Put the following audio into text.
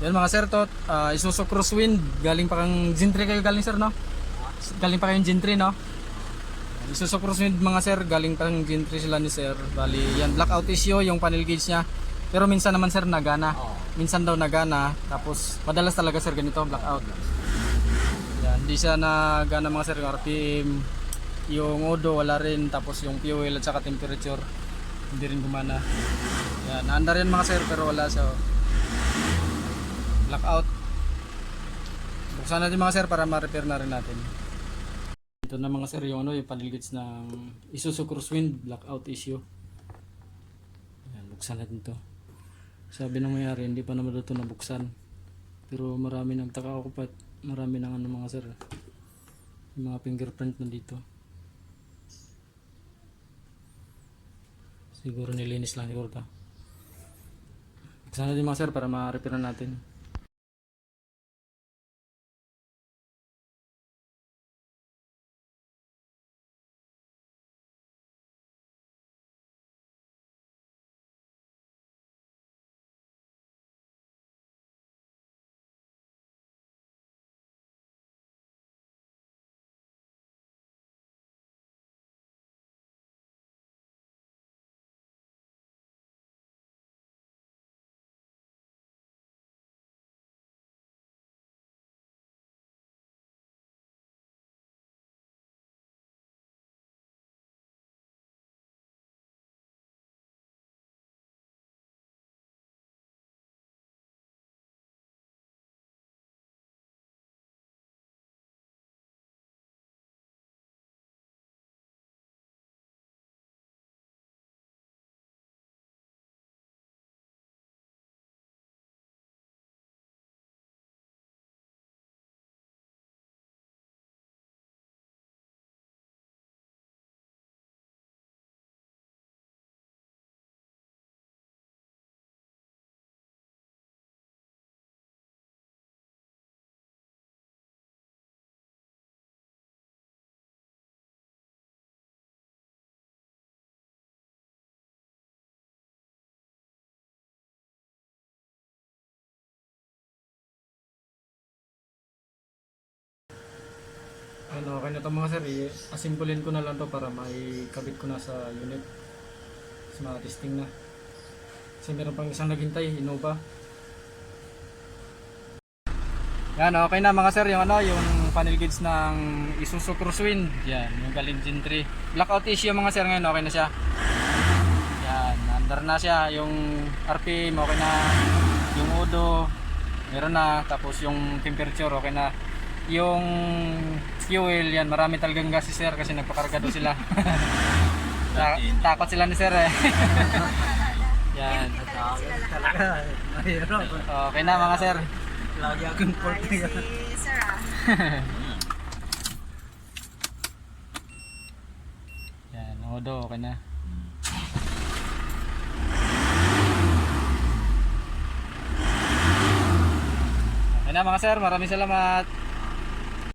Yan mga sir, to Isuzu Crosswind, galing pa kang Gentry kayo galing sir, no? Galing pa kayong Gentry, no? Isuzu Crosswind mga sir, galing pa kang Gentry sila ni sir. Bali yan, blackout issue yung panel gauge niya. Pero minsan naman sir nagana. Minsan daw nagana, tapos madalas talaga sir ganito blackout. Yan, hindi siya nagana mga sir, yung RPM, yung odo wala rin, tapos yung fuel at saka temperature hindi rin gumana. Yan, naandar yan mga sir pero wala siya. Blackout. Buksan natin mga sir para ma-repair na rin natin. Ito na mga sir yung yung panel gauge ng Isuzu Crosswind blackout issue. Ayan, buksan natin to. Sabi ng mayari hindi pa naman ito nabuksan. Pero marami nagtaka ako pa. Marami ng mga sir. Yung mga fingerprint nandito. Siguro nilinis lang siguro ito. Buksan natin mga sir para ma-repair na natin. Ano, okay na ito mga sir, asimpulin ko na lang to para maikabit ko na sa unit. Kasi testing na. Kasi meron pang isang naghintay, Innova. Yan, okay na mga sir, yung yung panel gauge ng Isuzu Crosswind. Yan, yung galing Gentry. Blackout issue mga sir ngayon, okay na siya. Yan, under na siya, yung RPM okay na, yung odo meron na, tapos yung temperature okay na. Yung fuel yan, marami talagang gas si sir kasi nagpakarga daw sila. Takot sila ni sir eh. Yan. Talaga, mahirap. Okay na mga sir. Lagi akong port niya. Si sir Yan, odo okay na. Okay na mga sir, maraming salamat.